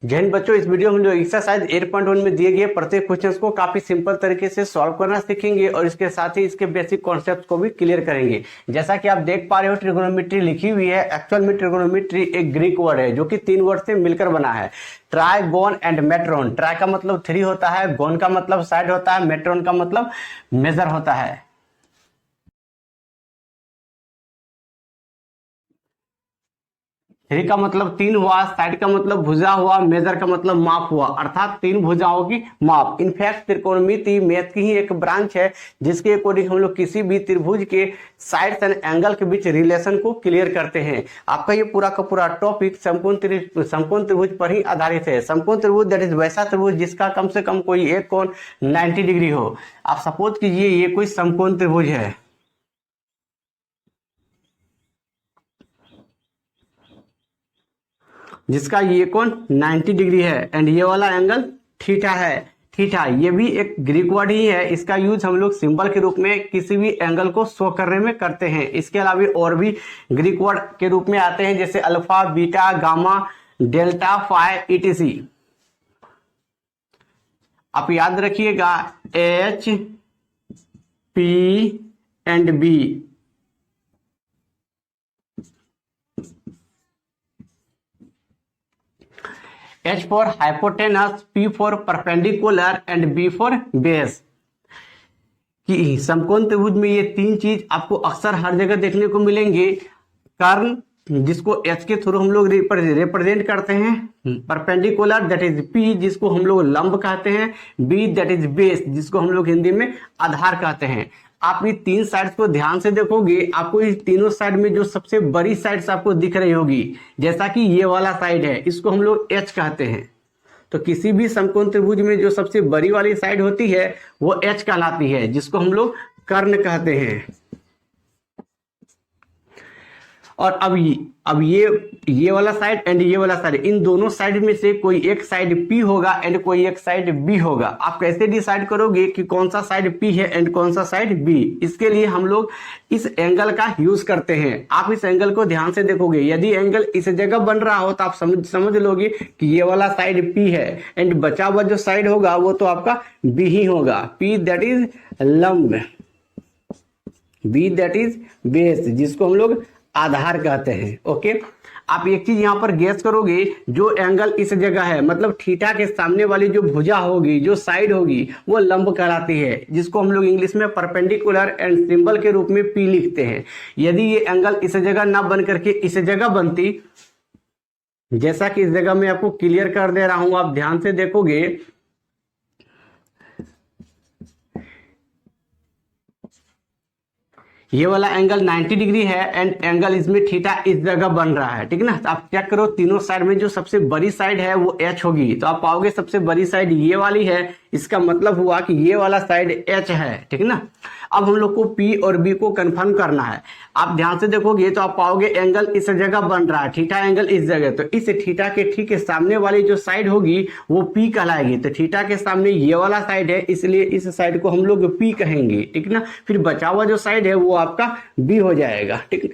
जय हिंद बच्चों, इस वीडियो में हम लोग एक्सरसाइज 8.1 में दिए गए प्रत्येक क्वेश्चंस को काफी सिंपल तरीके से सॉल्व करना सीखेंगे और इसके साथ ही इसके बेसिक कॉन्सेप्ट को भी क्लियर करेंगे। जैसा कि आप देख पा रहे हो, ट्रिगोनोमेट्री लिखी हुई है। एक्चुअल में ट्रिगोनोमेट्री एक ग्रीक वर्ड है जो कि 3 वर्ड से मिलकर बना है, tri, gon and metron. Tri का मतलब 3 होता है, गोन का मतलब साइड होता है, मेट्रोन का मतलब मेजर होता है। थ्री का मतलब 3 हुआ, साइड का मतलब भुजा हुआ, मेजर का मतलब माप हुआ, अर्थात 3 भुजाओं की माप। इनफैक्ट त्रिकोणमिति मैथ की ही एक ब्रांच है जिसके अकॉर्डिंग हम लोग किसी भी त्रिभुज के साइड्स एंड एंगल के बीच रिलेशन को क्लियर करते हैं। आपका ये पूरा का पूरा टॉपिक समकोण त्रिभुज पर ही आधारित है। समकोण त्रिभुज दैट इज वैसा त्रिभुज जिसका कम से कम कोई एक कोण 90 डिग्री हो। आप सपोज कीजिए ये कोई समकोण त्रिभुज है, जिसका ये कोण 90 डिग्री है एंड ये वाला एंगल थीटा है। थीटा ये भी एक ग्रीक वर्ड ही है। इसका यूज हम लोग सिंबल के रूप में किसी भी एंगल को शो करने में करते हैं। इसके अलावा और भी ग्रीक वर्ड के रूप में आते हैं, जैसे alpha, beta, gamma, delta, phi, etc. आप याद रखिएगा, H, P and B. H for hypotenuse, P for perpendicular and B for base। कि समकोण त्रिभुज में ये 3 चीज आपको अक्सर हर जगह देखने को मिलेंगे। कर्ण, जिसको H के थ्रू हम लोग रिप्रेजेंट करते हैं, परपेंडिकुलर दैट इज P, जिसको हम लोग लंब कहते हैं, B दैट इज बेस, जिसको हम लोग हिंदी में आधार कहते हैं। आप ये 3 साइड्स को ध्यान से देखोगे, आपको इस तीनों साइड में जो सबसे बड़ी साइड्स आपको दिख रही होगी, जैसा कि ये वाला साइड है, इसको हम लोग H कहते हैं। तो किसी भी समकोण त्रिभुज में जो सबसे बड़ी वाली साइड होती है वो H कहलाती है, जिसको हम लोग कर्ण कहते हैं। और अब ये वाला साइड एंड ये वाला साइड, इन दोनों साइड में से कोई एक साइड P होगा एंड कोई एक साइड B होगा। आप कैसे डिसाइड करोगे कि कौन सा साइड P है एंड कौन सा साइड B? इसके लिए हम लोग इस एंगल का यूज करते हैं। आप इस एंगल को ध्यान से देखोगे, यदि एंगल इस जगह बन रहा हो तो आप समझ लोगे कि ये वाला साइड P है एंड बचा हुआ जो साइड होगा वो तो आपका B ही होगा। P दैट इज लंब, B दैट इज बेस, जिसको हम लोग आधार कहते हैं। ओके, आप एक चीज यहां पर गेस करोगे, जो एंगल इस जगह है, मतलब थीटा के सामने वाली जो भुजा होगी, जो साइड होगी, वो लंब कहलाती है, जिसको हम लोग इंग्लिश में परपेंडिकुलर एंड सिंबल के रूप में P लिखते हैं। यदि ये एंगल इस जगह ना बन करके इस जगह बनती, जैसा कि इस जगह मैं आपको क्लियर कर दे रहा हूं, आप ध्यान से देखोगे, ये वाला एंगल 90 डिग्री है एंड एंगल इसमें थीटा इस जगह बन रहा है, ठीक है ना। तो आप चेक करो, तीनों साइड में जो सबसे बड़ी साइड है वो H होगी। तो आप पाओगे सबसे बड़ी साइड ये वाली है, इसका मतलब हुआ कि ये वाला साइड H है, ठीक है ना। अब हम लोग को P और B को कंफर्म करना है। आप ध्यान से देखोगे तो आप पाओगे एंगल इस जगह बन रहा है, थीटा एंगल इस जगह। तो इस थीटा के ठीक सामने वाली जो साइड होगी वो P कहलाएगी। तो थीटा के सामने ये वाला साइड है, इसलिए इस साइड को हम लोग P कहेंगे, ठीक ना। फिर बचा हुआ जो साइड है वो आपका B हो जाएगा, ठीक।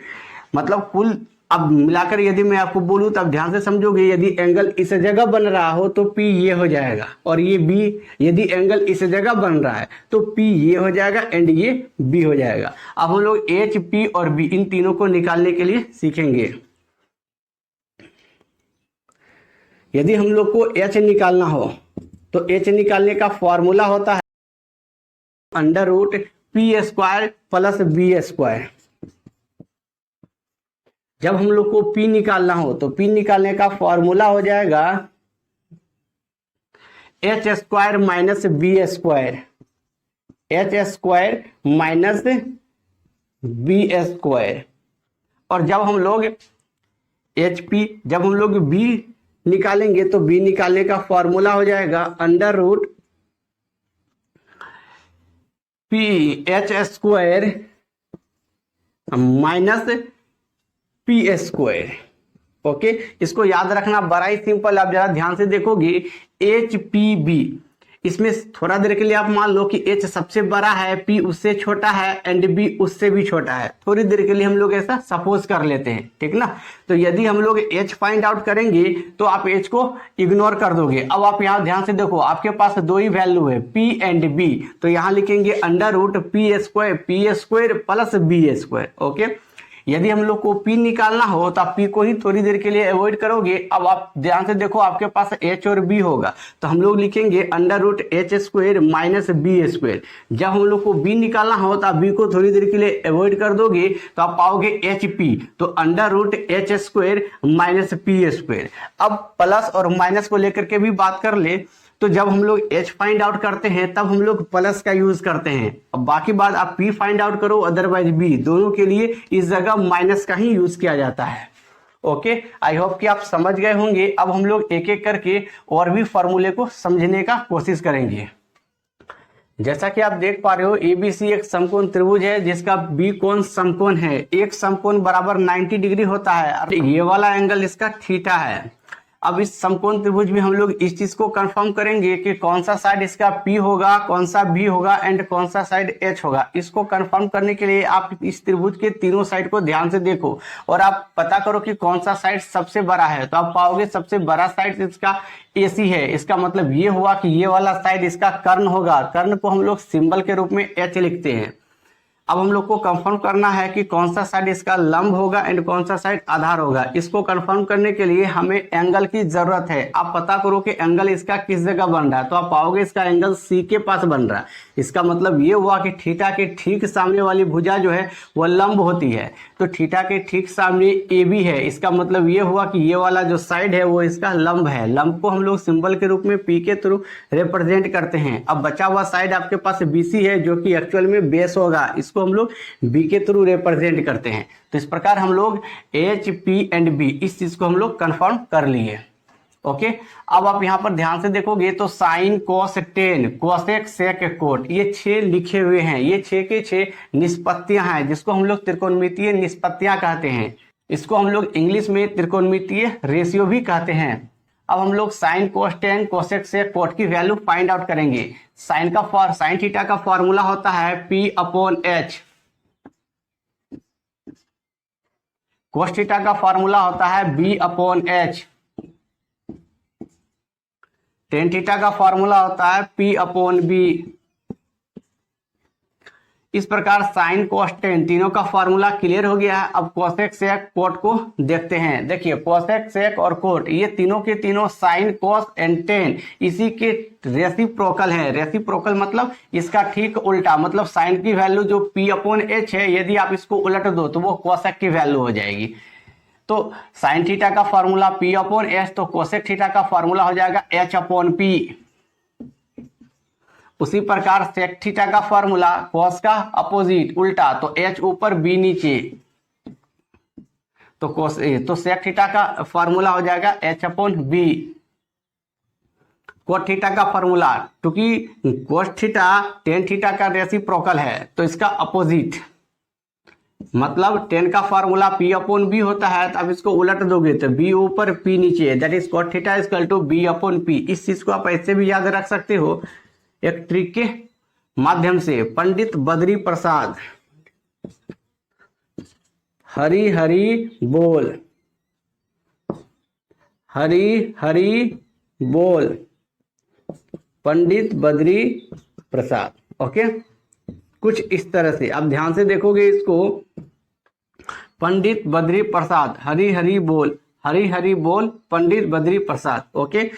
मतलब कुल अब मिलाकर यदि मैं आपको बोलूं तो आप ध्यान से समझोगे, यदि एंगल इस जगह बन रहा हो तो P ये हो जाएगा और ये B। यदि एंगल इस जगह बन रहा है तो P ये हो जाएगा एंड ये B हो जाएगा। अब हम लोग H, P और B इन तीनों को निकालने के लिए सीखेंगे। यदि हम लोग को H निकालना हो तो H निकालने का फॉर्मूला होता है under root P² plus B²। जब हम लोग को P निकालना हो तो P निकालने का फॉर्मूला हो जाएगा H² minus B², H² minus B²। और जब हम लोग जब हम लोग B निकालेंगे तो B निकालने का फॉर्मूला हो जाएगा under root PH² minus P²। Okay, इसको याद रखना बड़ा ही सिंपल। आप जरा ध्यान से देखोगे, HPB इसमें थोड़ा देर के लिए आप मान लो कि h सबसे बड़ा है, p उससे छोटा है एंड b उससे भी छोटा है। थोड़ी देर के लिए हम लोग ऐसा सपोज कर लेते हैं, ठीक ना। तो यदि हम लोग h फाइंड आउट करेंगे तो आप h को इग्नोर कर दोगे। अब आप यहाँ ध्यान से देखो, आपके पास दो ही वैल्यू है p एंड b, तो यहाँ लिखेंगे under root p square plus b square. Okay, यदि हम लोग को p निकालना हो तो आप p को ही थोड़ी देर के लिए अवॉइड करोगे। अब आप ध्यान से देखो, आपके पास h और b होगा, तो हम लोग लिखेंगे under root h square minus b square. जब हम लोग को b निकालना हो तो आप b को थोड़ी देर के लिए अवॉइड कर दोगे, तो आप पाओगे hp, तो under root h square minus p square. अब प्लस और माइनस को लेकर के भी बात कर ले, तो जब हम लोग h फाइंड आउट करते हैं तब हम लोग प्लस का यूज करते हैं। अब बाकी बात आप p फाइंड आउट करो अदरवाइज b, दोनों के लिए इस जगह माइनस का ही यूज किया जाता है। ओके, आई होप कि आप समझ गए होंगे। अब हम लोग एक एक करके और भी फॉर्मूले को समझने का कोशिश करेंगे। जैसा कि आप देख पा रहे हो, ABC एक समकोण त्रिभुज है जिसका बी कोण समकोण है। एक समकोण बराबर 90 डिग्री होता है, ये वाला एंगल इसका थीटा है। अब इस समकोण त्रिभुज में हम लोग इस चीज को कंफर्म करेंगे कि कौन सा साइड इसका P होगा, कौन सा B होगा एंड कौन सा साइड H होगा। इसको कंफर्म करने के लिए आप इस त्रिभुज के तीनों साइड को ध्यान से देखो और आप पता करो कि कौन सा साइड सबसे बड़ा है। तो आप पाओगे सबसे बड़ा साइड इसका AC है। इसका मतलब ये हुआ कि ये वाला साइड इसका कर्ण होगा। कर्ण को हम लोग सिंबल के रूप में H लिखते हैं। अब हम लोग को कंफर्म करना है कि कौन सा साइड इसका लंब होगा एंड कौन सा साइड आधार होगा। इसको कंफर्म करने के लिए हमें एंगल की जरूरत है। आप पता करो कि एंगल इसका किस जगह बन रहा है, तो आप पाओगे इसका एंगल C के पास बन रहा है। इसका मतलब ये हुआ कि थीटा के ठीक सामने वाली भुजा जो है वह लंब होती है, तो थीटा के ठीक सामने AB है। इसका मतलब ये हुआ कि ये वाला जो साइड है वो इसका लंब है। लंब को हम लोग सिंबल के रूप में P के थ्रू रिप्रेजेंट करते हैं। अब बचा हुआ साइड आपके पास BC है जो कि एक्चुअल में बेस होगा, इसको हम लोग B के थ्रू रिप्रेजेंट करते हैं। तो इस प्रकार हम लोग H, P एंड B इस चीज को हम लोग कंफर्म कर लिए। ओके, अब आप यहां पर ध्यान से देखोगे तो sine, cos, tan, cosec, sec, coat, ये 6 लिखे हुए हैं। ये 6 के 6 निष्पत्तियां हैं जिसको हम लोग त्रिकोणमितीय निष्पत्तियां कहते हैं। इसको हम लोग इंग्लिश में त्रिकोणमितीय रेशियो भी कहते हैं। अब हम लोग sign, cos, tan, cosec, sec, coat की वैल्यू फाइंड आउट करेंगे। साइन थीटा का फॉर्मूला होता है P/H। कोस थीटा का फॉर्मूला होता है B/H। टेन थीटा का फॉर्मूला होता है P/B। इस प्रकार साइन, कोस, टेन तीनों का फॉर्मूला क्लियर हो गया है। अब कोसेक, सेक, कोट को देखते हैं। देखिए, कोसेक, सेक और कोट ये तीनों के तीनों साइन, कोस एंड टेन इसी के रेसिप्रोकल है। रेसिप्रोकल मतलब इसका ठीक उल्टा, मतलब साइन की वैल्यू जो P/H है, यदि आप इसको उलट दो तो वो कोसेक की वैल्यू हो जाएगी। तो साइन थीटा का फॉर्मूला P/H, तो कोसेक थीटा का फॉर्मूला हो जाएगा H/P। उसी प्रकार सेक थीटा का फॉर्मूला कोस का अपोजिट उल्टा, तो H ऊपर B नीचे, तो सेक थीटा का फॉर्मूला हो जाएगा H/B। कोट थीटा का फॉर्मूला, क्योंकि कोस थीटा टेन थीटा का रेसिप्रोकल है तो इसका अपोजिट, मतलब टेन का फॉर्मूला P/B होता है। तो अब इसको उलट दोगे तो B ऊपर P नीचे, that is cot theta is equal to B/P। इस चीज को आप ऐसे भी याद रख सकते हो एक ट्रिक के माध्यम से। पंडित बद्री प्रसाद, हरी हरी बोल, हरी हरी बोल, पंडित बद्री प्रसाद। ओके, कुछ इस तरह से आप ध्यान से देखोगे इसको, पंडित बद्री प्रसाद, हरी हरी बोल, हरी हरी बोल, पंडित बद्री प्रसाद। ओके,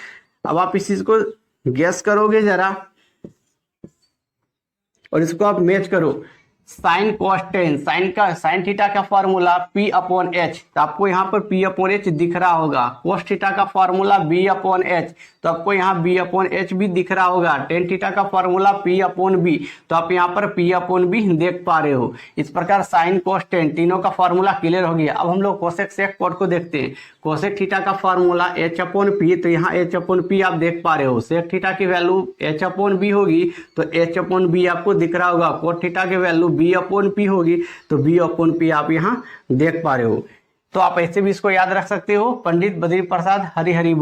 अब आप इस चीज को गैस करोगे जरा और इसको आप मैच करो। Sign, cos, ten, sine theta का फॉर्मूला P/H, तो आपको यहाँ पर P/H दिख रहा होगा। कोस थीटा का फॉर्मूला B/H, तो आपको यहाँ B/H भी दिख रहा होगा। टेन थीटा का फॉर्मूला P/B, तो आप यहाँ पर P/B देख पा रहे हो। इस प्रकार साइन, कोस, टेन तीनों का फॉर्मूला क्लियर हो गया। अब हम लोग कोसेक, सेक, कोट को देखते हैं। कोसेक थीटा का फॉर्मूला H/P, तो यहाँ H/P आप देख पा रहे हो। सेक थीटा की वैल्यू H/B होगी, तो H/B आपको दिख रहा होगा। कोट थीटा की वैल्यू B/P होगी, तो B/P आप यहाँ देख पा रहे हो। तो आप ऐसे भी इसको याद रख सकते हो, पंडित बद्री प्रसाद हरि हरि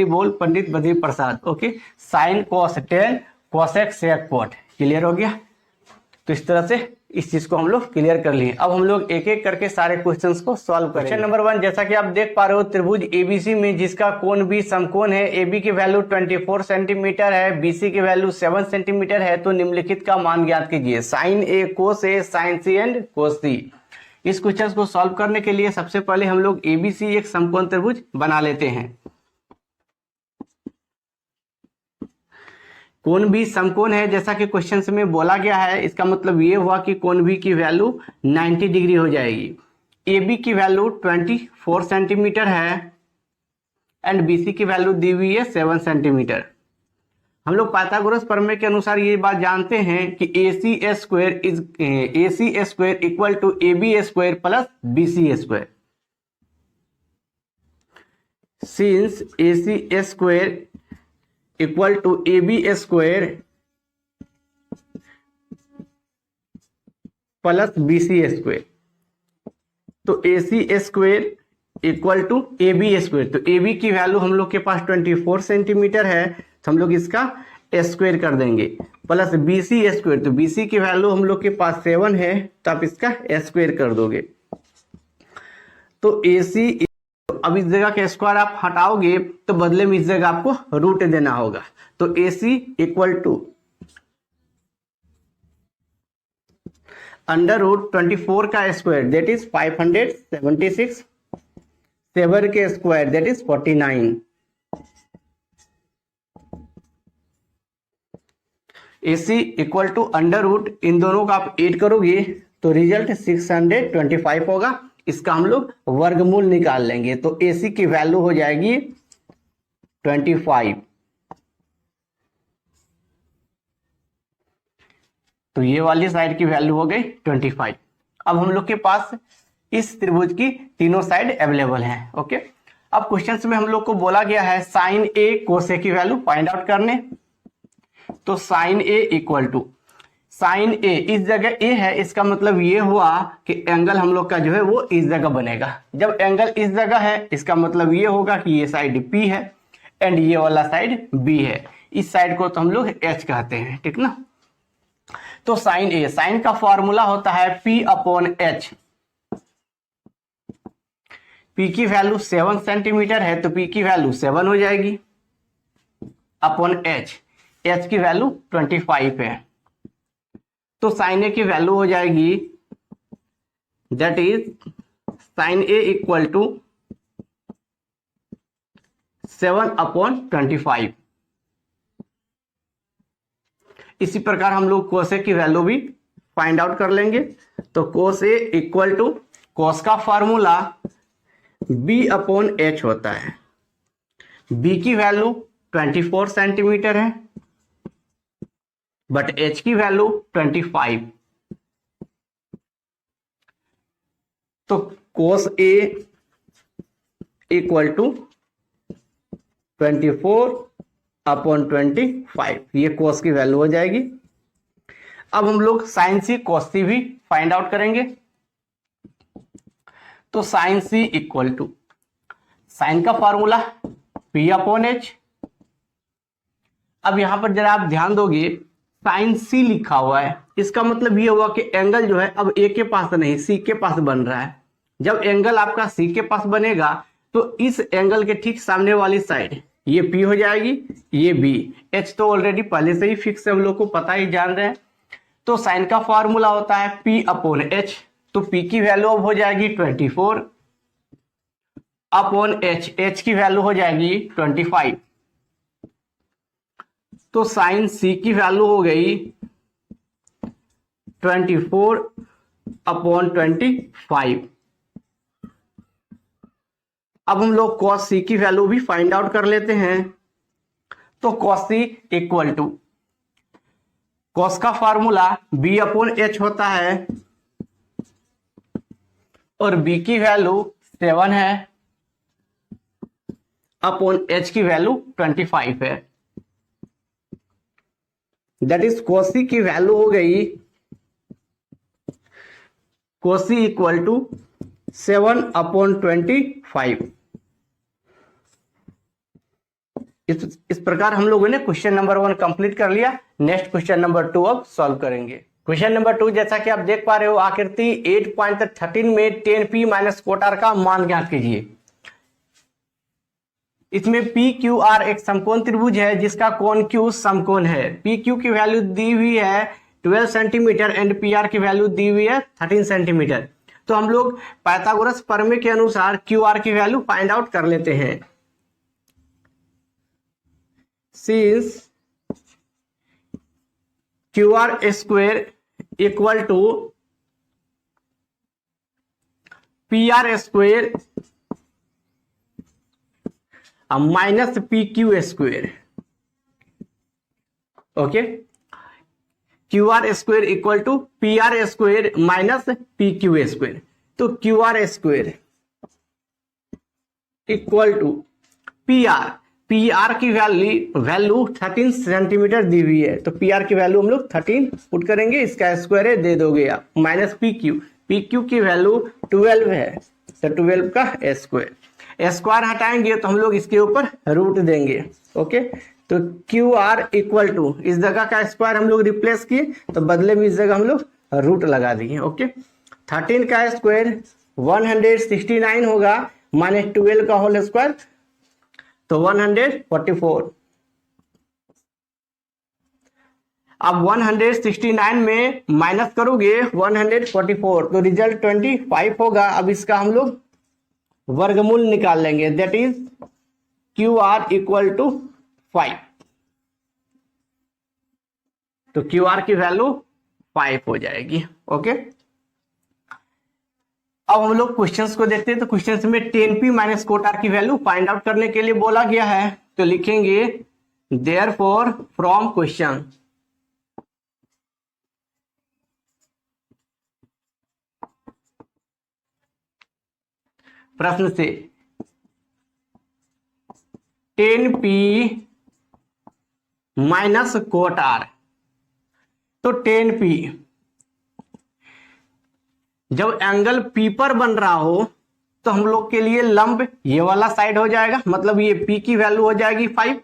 बोल Pandit Badri Prasad. Okay, sine cos tan cosec sec cot. Clear हो गया। तो इस तरह से इस चीज को हम लोग क्लियर कर लिए। अब हम लोग एक एक करके सारे क्वेश्चंस को सॉल्व करेंगे। क्वेश्चन नंबर 1, जैसा कि आप देख पा रहे हो, त्रिभुज एबीसी में जिसका कोण भी समकोण है, एबी की वैल्यू 24 सेंटीमीटर है, बीसी की वैल्यू 7 सेंटीमीटर है, तो निम्नलिखित का मान ज्ञात कीजिए। Sine A cos A sine C and cos C. इस क्वेश्चन को सॉल्व करने के लिए सबसे पहले हम लोग एबीसी एक समकोण त्रिभुज बना लेते हैं। कोण भी समकोण है जैसा कि क्वेश्चन में बोला गया है, इसका मतलब ये हुआ कि कोण भी की वैल्यू 90 डिग्री हो जाएगी। ए बी की वैल्यू 24 सेंटीमीटर है एंड बी सी की वैल्यू दी हुई है 7 सेंटीमीटर। हम लोग पाइथागोरस प्रमेय के अनुसार ये बात जानते हैं कि A C square equal to A B square plus B C square. Since A C square equal to A B square plus B C square, तो A C square equal to A B square. तो A B की value हम लोग के पास 24 centimetre है, तो हम लोग इसका स्क्वायर कर देंगे, प्लस बी सी स्क्वायर। तो बी सी की वैल्यू हम लोग के पास 7 है, तो आप इसका स्क्वायर कर दोगे। तो ए सी, अब इस जगह के स्क्वायर आप हटाओगे तो बदले में इस जगह आपको रूट देना होगा। तो A C equal to under root 24 का स्क्वायर दैट इज 576, 7 के square that is 49। A C equal to under root, इन दोनों का आप ऐड करोगे तो रिजल्ट 625 होगा। इसका हम लोग वर्गमूल निकाल लेंगे, तो ए सी की वैल्यू हो जाएगी 25। तो ये वाली साइड की वैल्यू हो गई 25। अब हम लोग के पास इस त्रिभुज की तीनों साइड अवेलेबल हैं। ओके, अब क्वेश्चन में हम लोग को बोला गया है साइन ए कोस ए की वैल्यू फाइंड आउट करने। तो sign A equal to sine A, इस जगह ए है, इसका मतलब ये हुआ कि एंगल हम लोग का जो है वो इस जगह बनेगा। जब एंगल इस जगह है, इसका मतलब ये होगा कि ये साइड P है एंड ये वाला साइड B है। इस साइड को तो हम लोग H कहते हैं, ठीक ना। तो साइन ए, साइन का फॉर्मूला होता है P अपॉन H। P की वैल्यू 7 सेंटीमीटर है, तो P की वैल्यू 7 हो जाएगी अपॉन H। H की वैल्यू 25 है, तो साइन ए की वैल्यू हो जाएगी that is sine A equal to 7 upon 25। इसी प्रकार हम लोग कोस ए की वैल्यू भी फाइंड आउट कर लेंगे। तो कोस ए इक्वल टू, कोस का फॉर्मूला बी अपॉन एच होता है। बी की वैल्यू 24 सेंटीमीटर है बट एच की वैल्यू 25। तो कोस ए इक्वल टू 24 अपॉन 25, ये कोस की वैल्यू हो जाएगी। अब हम लोग साइन सी कोस सी भी फाइंड आउट करेंगे। तो sine C equal to, sine का फॉर्मूला पी अपॉन एच। अब यहां पर जरा आप ध्यान दोगे, साइन सी लिखा हुआ है, इसका मतलब ये हुआ कि एंगल जो है अब ए के पास नहीं सी के पास बन रहा है। जब एंगल आपका सी के पास बनेगा तो इस एंगल के ठीक सामने वाली साइड ये पी हो जाएगी, ये बी। एच तो ऑलरेडी पहले से ही फिक्स है, हम लोग को पता ही जान रहे हैं। तो साइन का फॉर्मूला होता है पी अपॉन एच। तो पी की वैल्यू अब हो जाएगी 24 अपॉन एच, एच की वैल्यू हो जाएगी 25। तो साइन सी की वैल्यू हो गई 24 अपॉन 25। अब हम लोग cos सी की वैल्यू भी फाइंड आउट कर लेते हैं। तो cos C equal to, cos का फॉर्मूला b अपॉन एच होता है और b की वैल्यू 7 है अपॉन h की वैल्यू 25 है। दैट इज cos सी की वैल्यू हो गई, cos सी इक्वल टू 7/25। इस प्रकार हम लोगों ने क्वेश्चन नंबर 1 कंप्लीट कर लिया। नेक्स्ट क्वेश्चन नंबर 2 अब सॉल्व करेंगे। क्वेश्चन नंबर 2 जैसा कि आप देख पा रहे हो, आकृति 8.13 में 10p माइनस कोट आर का मान ज्ञात कीजिए। इसमें पी क्यू आर एक समकोण त्रिभुज है जिसका कोण क्यू समकोण है। पी क्यू की वैल्यू दी हुई है 12 सेंटीमीटर एंड पी आर की वैल्यू दी हुई है 13 सेंटीमीटर। तो हम लोग पाइथागोरस प्रमेय के अनुसार क्यू आर की वैल्यू फाइंड आउट कर लेते हैं। Since Q R square equal to P R square minus P Q square. Okay, Q R square equal to P R square minus P Q square. तो Q R square equal to P R की value 13 centimetre दी हुई है, तो P R की value हम लोग 13 put करेंगे, इसका स्क्वायर दे दोगे आप, माइनस पी क्यू की वैल्यू 12 है, तो 12 का स्क्वायर हटाएंगे तो हम लोग इसके ऊपर रूट देंगे। ओके, तो क्यू आर इक्वल टू इस जगह का स्क्वायर हम लोग रिप्लेस किए तो बदले में इस जगह हम लोग रूट लगा दिए। ओके, 13 का स्क्वायर 169 होगा, माइनस 12 का होल स्क्वायर तो 144। अब 169 में माइनस करोगे 144 तो रिजल्ट 25 होगा। अब इसका हम लोग वर्गमूल निकाल लेंगे, that is Q R equal to 5। तो क्यू आर की वैल्यू 5 हो जाएगी। ओके, अब हम लोग क्वेश्चंस को देखते हैं। तो क्वेश्चंस में 10p माइनस कोट आर की वैल्यू फाइंड आउट करने के लिए बोला गया है, तो लिखेंगे देयरफॉर फ्रॉम क्वेश्चन प्रश्न से 10p माइनस कोट आर। तो 10p जब एंगल पी पर बन रहा हो तो हम लोग के लिए लंब ये वाला साइड हो जाएगा, मतलब ये p की वैल्यू हो जाएगी 5,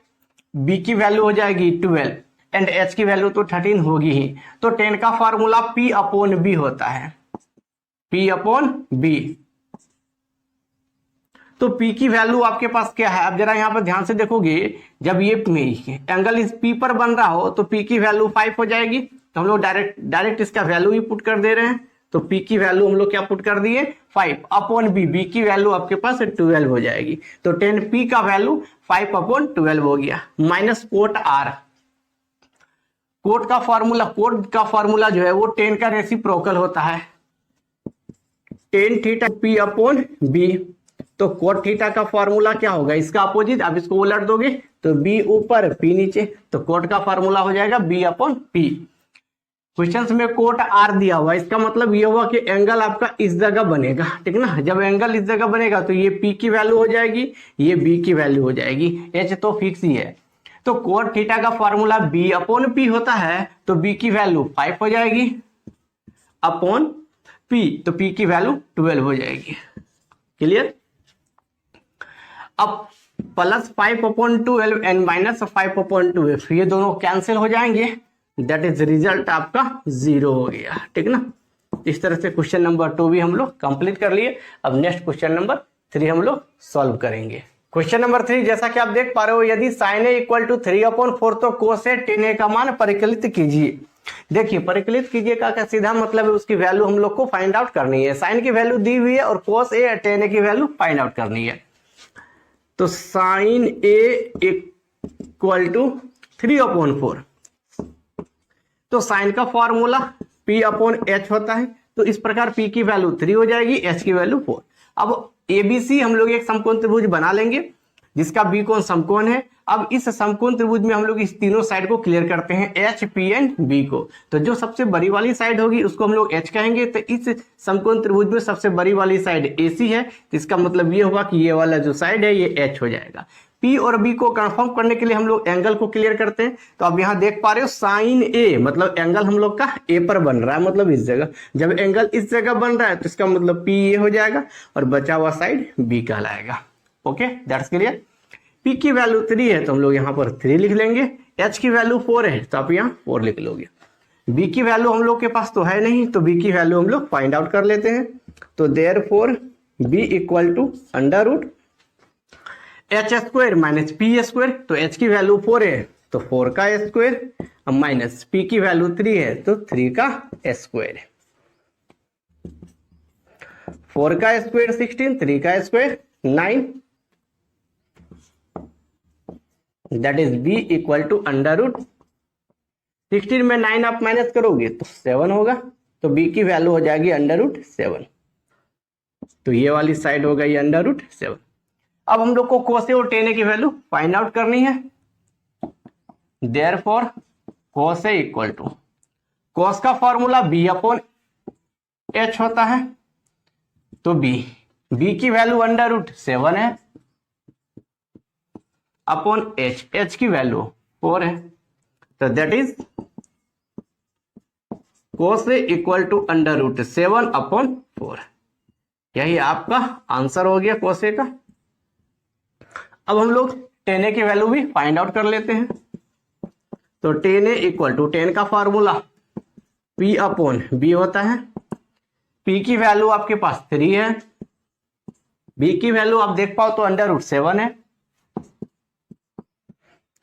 b की वैल्यू हो जाएगी 12 एंड h की वैल्यू तो 13 होगी ही। तो 10 का फॉर्मूला p अपॉन b होता है, p अपॉन b। तो p की वैल्यू आपके पास क्या है, अब जरा यहां पर ध्यान से देखोगे, जब ये एंगल इस p पर बन रहा हो तो p की वैल्यू 5 हो जाएगी। तो हम लोग डायरेक्ट इसका वैल्यू ही पुट कर दे रहे हैं, तो p की वैल्यू हम लोग क्या पुट कर दिए 5 अपॉन b की वैल्यू आपके पास 12 हो जाएगी। तो 10p का वैल्यू 5 अपॉन 12 हो गया, माइनस कोट r। कोट का फॉर्मूला जो है वो 10 का रेसिप्रोकल होता है, 10 थीटा p अपॉन b। तो कोट थीटा का फॉर्मूला क्या होगा, इसका अपोजिट। अब इसको उलट दोगे तो b ऊपर p नीचे, तो कोट का फॉर्मूला हो जाएगा b अपॉन p। क्वेश्चंस में कोट r दिया हुआ, इसका मतलब ये हुआ कि एंगल आपका इस जगह बनेगा, ठीक ना। जब एंगल इस जगह बनेगा तो ये p की वैल्यू हो जाएगी, ये b की वैल्यू हो जाएगी, h तो फिक्स ही है। तो कोट थीटा का फॉर्मूला b अपॉन p होता है, तो b की वैल्यू 5 हो जाएगी अपॉन p, तो p की वैल्यू 12 हो जाएगी। क्लियर। अब plus 5 upon 12 and minus 5 upon 12 ये दोनों कैंसिल हो जाएंगे, दैट इज रिजल्ट आपका 0 हो गया, ठीक ना। इस तरह से क्वेश्चन नंबर 2 भी हम लोग कंप्लीट कर लिए। अब नेक्स्ट क्वेश्चन नंबर 3 हम लोग सॉल्व करेंगे। क्वेश्चन नंबर 3 जैसा कि आप देख पा रहे हो, यदि sin a इक्वल टू 3/4 तो cos a tan a का मान परिकलित कीजिए। देखिए, परिकलित कीजिए का सीधा मतलब है उसकी वैल्यू हम लोग को फाइंड आउट करनी है। साइन की वैल्यू दी हुई है और cos a tan a की वैल्यू फाइंड आउट करनी है। तो sin a इक्वल टू 3/4, तो साइन का फॉर्मूला p अपॉन h होता है, तो इस प्रकार p की वैल्यू 3 हो जाएगी, h की वैल्यू 4। अब ABC हम लोग एक समकोण त्रिभुज बना लेंगे जिसका b कोण समकोण है, अब इस समकोण त्रिभुज में हम लोग इस तीनों साइड को क्लियर करते हैं, एच, पी एंड बी को। तो जो सबसे बड़ी वाली साइड होगी उसको हम लोग एच कहेंगे। तो इस समकोण त्रिभुज में सबसे बड़ी वाली साइड एसी है, तो इसका मतलब ये हुआ कि ये वाला जो साइड है ये एच हो जाएगा। पी और बी को कंफर्म करने के लिए हम लोग एंगल को क्लियर करते हैं। तो अब यहाँ देख पा रहे हो साइन ए, मतलब एंगल हम लोग का ए पर बन रहा है, मतलब इस जगह। जब एंगल इस जगह बन रहा है तो इसका मतलब पी ए हो जाएगा और बचा हुआ साइड बी कहलाएगा। Okay, that's clear. पी की वैल्यू 3 है तो हम लोग यहाँ पर 3 लिख लेंगे। एच की वैल्यू 4 है तो आप यहाँ 4 लिख लोगे। बी की वैल्यू हम लोग के पास तो है नहीं, तो बी की वैल्यू हम लोग फाइंड आउट कर लेते हैं। तो therefore B equal to under root H square minus P square. तो एच की वैल्यू 4 है तो 4 का स्क्वायर माइनस पी की वैल्यू 3 है तो 3 का स्क्वायर। 4 का स्क्वायर 16, 3 का square 9, that is B equal to under root 16 में 9 आप माइनस करोगे तो 7 होगा, तो बी की वैल्यू हो जाएगी अंडर रूट 7। तो ये वाली साइड होगा ये अंडर रूट 7। अब हम लोग को कोसे और टेने की वैल्यू फाइंड आउट करनी है। देयरफॉर कोसे इक्वल टू, कोस का फॉर्मूला बी अपॉन एच होता है, तो बी की वैल्यू अंडर रूट 7 है अपॉन एच की वैल्यू 4 है, तो that is cos equal to under root 7 upon 4। यही आपका आंसर हो गया कोसे का। अब हम लोग टेन ए की वैल्यू भी फाइंड आउट कर लेते हैं। तो tan A equal to, tan का फॉर्मूला पी अपॉन बी होता है। पी की वैल्यू आपके पास 3 है, बी की वैल्यू आप देख पाओ तो अंडर रूट 7 है,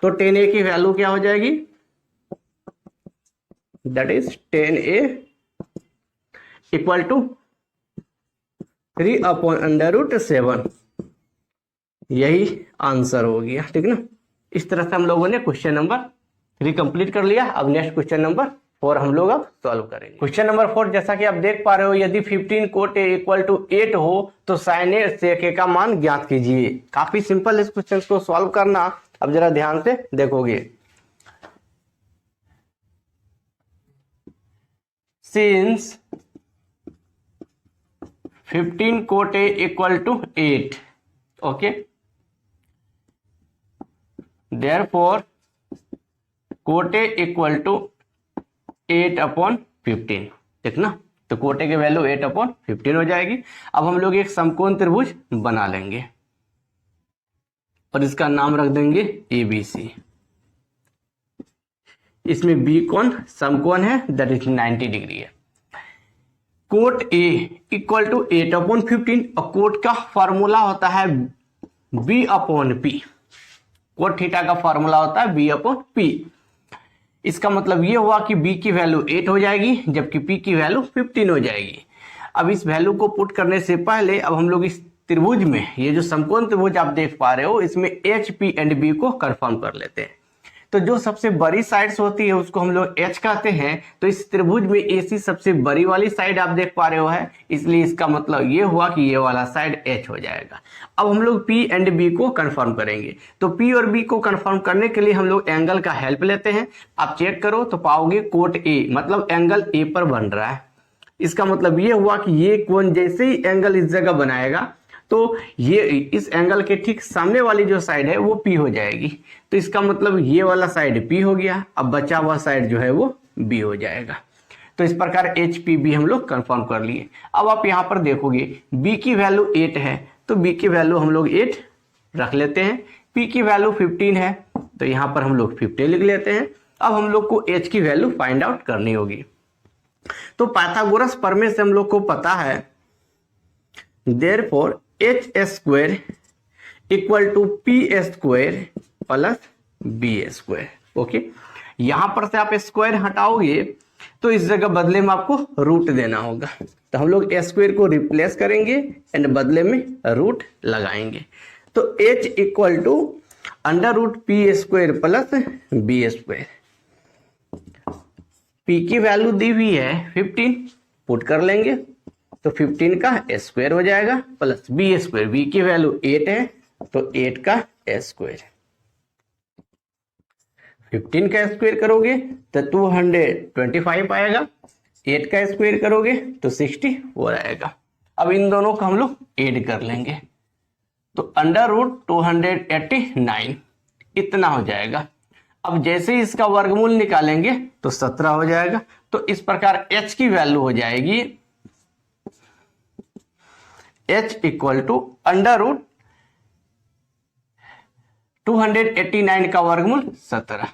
तो टेन ए की वैल्यू क्या हो जाएगी, that is tan A equal to 3 upon under root 7। यही आंसर हो गया, ठीक ना। इस तरह से हम लोगों ने क्वेश्चन नंबर 3 कंप्लीट कर लिया। अब नेक्स्ट क्वेश्चन नंबर 4 हम लोग अब सॉल्व करेंगे। क्वेश्चन नंबर 4, जैसा कि आप देख पा रहे हो, यदि 15 कोट ए इक्वल टू 8 हो तो साइन ए सेक ए का मान ज्ञात कीजिए। काफी सिंपल इस क्वेश्चन को सॉल्व करना। अब जरा ध्यान से देखोगे, since 15 cot A equal to 8, okay, therefore cot equal to 8 upon 15, ठीक ना। तो कोटे की वैल्यू 8 अपॉन 15 हो जाएगी। अब हम लोग एक समकोण त्रिभुज बना लेंगे और इसका नाम रख देंगे ABC। इसमें बी कोण समकोण है, दैट इज 90 डिग्री है। Cot A equal to 8 upon 15, और कोट का फॉर्मूला होता है B upon P. Cot theta का फॉर्मूला होता है बी अपॉन पी। इसका मतलब ये हुआ कि बी की वैल्यू 8 हो जाएगी जबकि पी की वैल्यू 15 हो जाएगी। अब इस वैल्यू को पुट करने से पहले अब हम लोग इस त्रिभुज में, ये जो समकोण त्रिभुज आप देख पा रहे हो, इसमें एच, पी एंड बी को कंफर्म कर लेते हैं। तो जो सबसे बड़ी साइड्स होती है उसको हम लोग एच कहते हैं। तो इस त्रिभुज में एसी सबसे बड़ी वाली साइड आप देख पा रहे हो है, इसलिए इसका मतलब ये हुआ कि ये वाला साइड एच हो जाएगा। अब हम लोग पी एंड बी को कंफर्म करेंगे। तो पी और बी को कंफर्म करने के लिए हम लोग एंगल का हेल्प लेते हैं। आप चेक करो तो पाओगे कोट ए, मतलब एंगल ए पर बन रहा है। इसका मतलब ये हुआ कि ये कोण जैसे ही एंगल इस जगह बनाएगा तो ये इस एंगल के ठीक सामने वाली जो साइड है वो P हो जाएगी। तो इसका मतलब ये वाला साइड P हो गया, अब बचा हुआ साइड जो है वो B हो जाएगा। तो इस प्रकार HPB हम लोग कंफर्म कर लिए। अब आप यहाँ पर देखोगे B की वैल्यू 8 है, तो B की वैल्यू हम लोग 8 रख लेते हैं। P की वैल्यू 15 है, तो यहाँ पर हम लोग 15 लिख लेते हैं। अब हम लोग को H की वैल्यू फाइंड आउट करनी होगी। तो पाइथागोरस प्रमेय से हम लोग को पता है, therefore H square equal to P square plus B square. Okay, यहां पर से आप स्क्वायर हटाओगे तो इस जगह बदले में आपको रूट देना होगा। तो हम लोग स्क्वायर को रिप्लेस करेंगे एंड बदले में रूट लगाएंगे। तो h equal to under root P square plus B square. P की वैल्यू दी हुई है 15, पुट कर लेंगे तो 15 का स्क्वायर हो जाएगा प्लस बी स्क्वायर। बी की वैल्यू 8 है तो 8 का स्क्वायर। 15 का स्क्वायर करोगे तो 225 आएगा, 8 का स्क्वायर करोगे तो 64 आएगा। अब इन दोनों को हम लोग ऐड कर लेंगे तो √289 इतना हो जाएगा। अब जैसे ही इसका वर्गमूल निकालेंगे तो 17 हो जाएगा। तो इस प्रकार h की वैल्यू हो जाएगी h इक्वल टू √289 का वर्गमूल 17,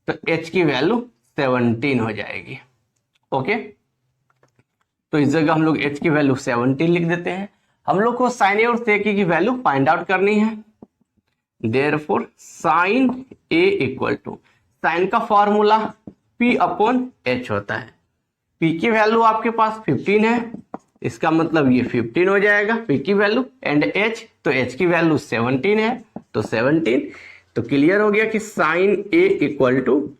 तो h की वैल्यू 17 हो जाएगी। ओके, तो इस जगह हम लोग h की वैल्यू 17 लिख देते हैं। हम लोग को साइन ए और सेक की वैल्यू फाइंड आउट करनी है। Therefore sine A equal to, sine का फॉर्मूला P अपॉन H होता है। P की वैल्यू आपके पास 15 है, इसका मतलब ये 15 हो जाएगा P की वैल्यू, एंड H, तो H की वैल्यू 17 है तो 17। तो क्लियर हो गया कि sine A equal to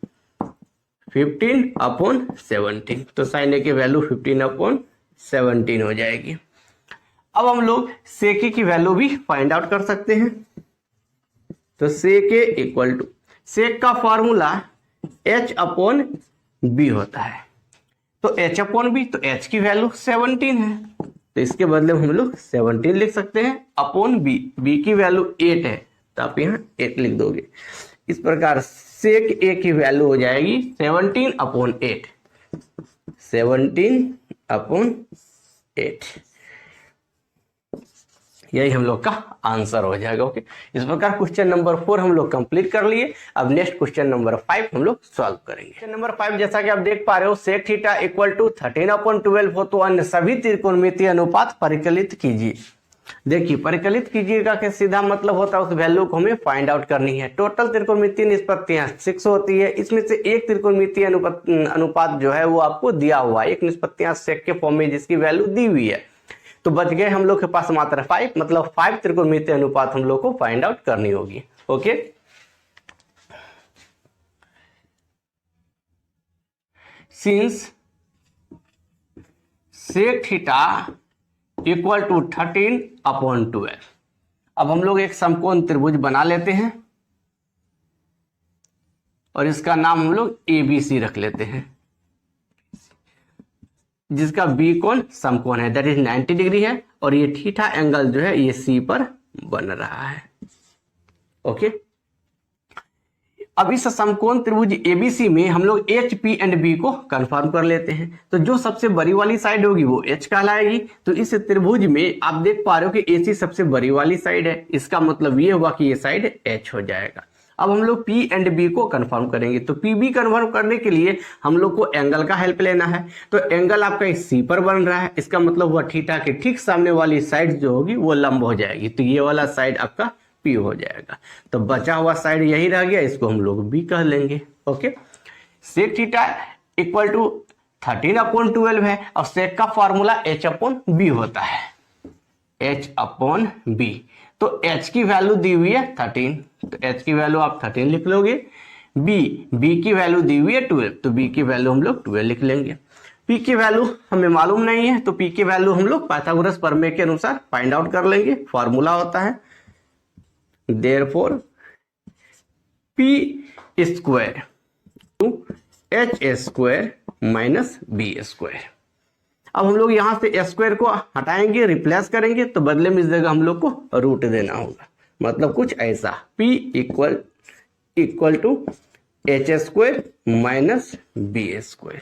15 upon 17, तो साइन ए की वैल्यू 15 अपॉन 17 हो जाएगी। अब हम लोग सेक ए की वैल्यू भी फाइंड आउट कर सकते हैं। तो सेक ए इक्वल टू, सेक का फॉर्मूला H अपॉन बी होता है, तो H अपॉन बी, तो H की वैल्यू 17 है, तो इसके बदले में हम लोग 17 लिख सकते हैं अपॉन बी, बी की वैल्यू 8 है तो आप यहाँ 8 लिख दोगे। इस प्रकार सेक ए की वैल्यू हो जाएगी 17 अपॉन 8, 17 अपॉन 8, यही हम लोग का आंसर हो जाएगा। ओके, इस प्रकार क्वेश्चन नंबर 4 हम लोग कंप्लीट कर लिए। अब नेक्स्ट क्वेश्चन नंबर 5 हम लोग सॉल्व करेंगे। क्वेश्चन नंबर 5 जैसा कि आप देख पा रहे हो, sec theta equal to 13 upon 12 हो तो अन्य सभी त्रिकोणमितीय अनुपात परिकलित कीजिए। देखिए, परिकलित कीजिएगा के सीधा मतलब होता है उस वैल्यू को हमें फाइंड आउट करनी है। टोटल त्रिकोणमितीय निष्पत्तियां 6 होती है, इसमें से एक त्रिकोणमितीय अनुपात जो है वो आपको दिया हुआ है, एक निष्पत्तियां सेक के फॉर्म में जिसकी वैल्यू दी हुई है, तो बच गए हम लोग के पास मात्र 5, मतलब 5 त्रिकोणमितीय अनुपात हम लोग को फाइंड आउट करनी होगी। Okay, since sec theta equal to 13 upon 12, अब हम लोग एक समकोण त्रिभुज बना लेते हैं और इसका नाम हम लोग ABC रख लेते हैं, जिसका बी कोण समकोण है, दैट इज 90 डिग्री है, और ये थीटा एंगल जो है ये सी पर बन रहा है। ओके, अब इस समकोण त्रिभुज ABC में हम लोग H, P एंड B को कंफर्म कर लेते हैं। तो जो सबसे बड़ी वाली साइड होगी वो H कहलाएगी। तो इस त्रिभुज में आप देख पा रहे हो कि AC सबसे बड़ी वाली साइड है, इसका मतलब ये हुआ कि ये साइड H हो जाएगा। अब हम लोग P एंड B को कंफर्म करेंगे, तो PB कंफर्म करने के लिए हम लोग को एंगल का हेल्प लेना है। तो एंगल आपका इस C पर बन रहा है, इसका मतलब हुआ थीटा के ठीक सामने वाली साइड जो होगी वो लंब हो जाएगी, तो ये वाला साइड आपका P हो जाएगा। तो बचा हुआ साइड यही रह गया, इसको हम लोग B कह लेंगे। Okay, sec theta equal to 13 upon 12 है, और सेक का फॉर्मूला H अपॉन B होता है, H अपॉन B। तो H की वैल्यू दी हुई है 13, तो H की वैल्यू आप 13 लिख लोगे। B की वैल्यू दी हुई है 12, तो B की वैल्यू हम लोग 12 लिख लेंगे। P की वैल्यू हमें मालूम नहीं है, तो P की वैल्यू हम लोग पाइथागोरस प्रमेय के अनुसार फाइंड आउट कर लेंगे। फॉर्मूला होता है therefore P square to H square minus B square. अब हम लोग यहां से स्क्वायर को हटाएंगे, रिप्लेस करेंगे, तो बदले में इस जगह हम लोग को रूट देना होगा, मतलब कुछ ऐसा P equal to H square minus B square.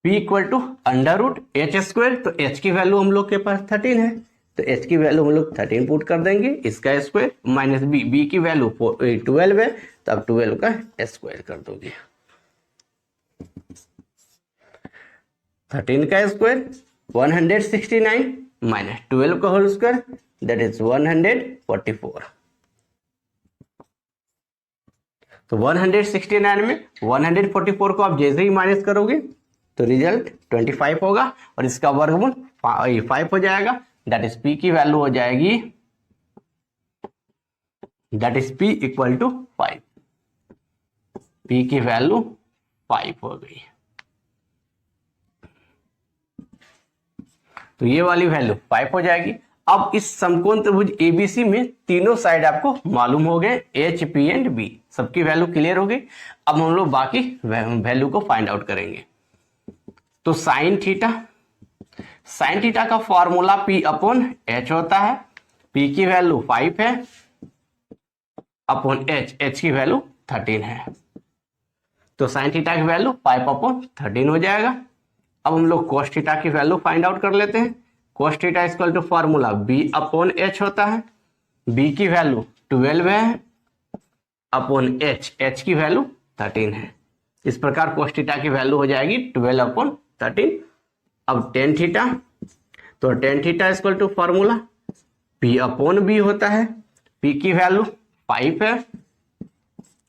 P equal to under root H square, तो H की वैल्यू हम लोग के पास 13 है, तो H की वैल्यू हम लोग 13 पुट कर देंगे, इसका स्क्वायर माइनस B की वैल्यू 12 है, तो अब 12 का स्क्वायर कर दोगे। 13 का स्क्वायर 169 माइनस 12 का होल स्क्वायर, दैट इज 144। तो 169 में 144 को आप जैसे ही माइनस करोगे तो रिजल्ट 25 होगा, और इसका वर्गमूल 5 हो जाएगा, दैट इज P की वैल्यू हो जाएगी, that is P equal to 5। P की वैल्यू 5 हो गई, तो ये वाली वैल्यू 5 हो जाएगी। अब इस समकोण त्रिभुज एबीसी में तीनों साइड आपको मालूम हो गए, एच पी एंड बी, सबकी वैल्यू क्लियर हो गई। अब हम लोग बाकी वैल्यू को फाइंड आउट करेंगे। तो साइन थीटा का फॉर्मूला P अपॉन H होता है। P की वैल्यू 5 है अपॉन H की वैल्यू 13 है। तो साइन थीटा की वैल्यू 5 अपॉन 13 हो जाएगा। अब हम लोग कोस थीटा की वैल्यू फाइंड आउट कर लेते हैं। Cos theta equal to formula B upon H होता है। B की वैल्यू 12 है अपॉन H की वैल्यू 13 है। इस प्रकार कोस थीटा की वैल्यू हो जाएगी 12 अपॉन 13। अब टेन थीटा, तो tan theta equal to formula P upon B होता है। P की वैल्यू 5 है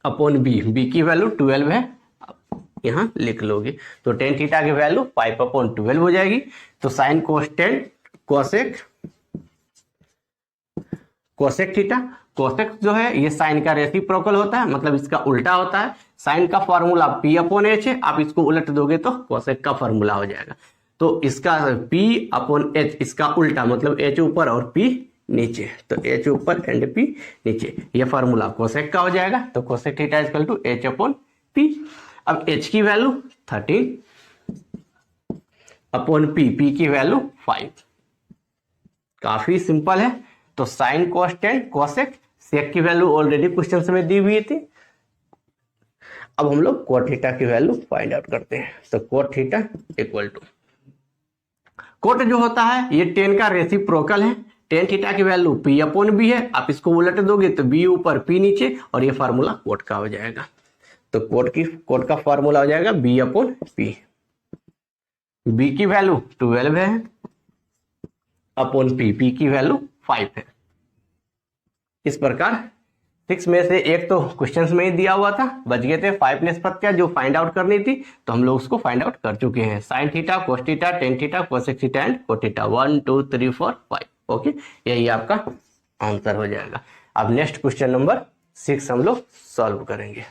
अपॉन B की वैल्यू 12 है, यहां लिख लोगे। तो टेन थीटा की वैल्यू 5 अपॉन 12 हो जाएगी। तो sine cos tan cosec theta, cosec जो है ये साइन का रेसिप्रोकल होता है, मतलब इसका उल्टा होता है। साइन का फॉर्मूला P अपॉन H है, आप इसको उलट दोगे तो कोसेक का फॉर्मूला हो जाएगा। तो इसका P अपॉन H इसका उल्टा, मतलब H ऊपर और P नीचे, तो H ऊपर एंड P नीचे, ये फॉर्मूला कोसेक का हो जाएगा। तो cosec theta equal to H upon P। अब H की वैल्यू 13 अपॉन P की वैल्यू 5। काफी सिंपल है। तो sine cos tan cosec, sec की वैल्यू ऑलरेडी क्वेश्चन में दी हुई थी। अब हम लोग कोट थीटा की वैल्यू फाइंड आउट करते हैं। तो cot theta equal to, cot जो होता है ये टेन का रेसिप्रोकल है। टेन थीटा की वैल्यू P अपॉन B है, आप इसको उलट दोगे तो B ऊपर P नीचे, और ये फार्मूला कोट का हो जाएगा। तो कोट का फार्मूला हो जाएगा B अपॉन P। B की वैल्यू 12 है अपॉन P की वैल्यू 5 है। इस प्रकार 6 में से एक तो क्वेश्चंस में ही दिया हुआ था, बच गए थे 5 निष्पत्तियां जो फाइंड आउट करनी थी, तो हम लोग उसको फाइंड आउट कर चुके हैं। Sine theta, cos theta, tan theta, cosec theta and cot theta, 1 2 3 4 5। Okay, यही आपका आंसर हो जाएगा। अब नेक्स्ट क्वेश्चन नंबर 6 हम लोग सॉल्व करेंगे।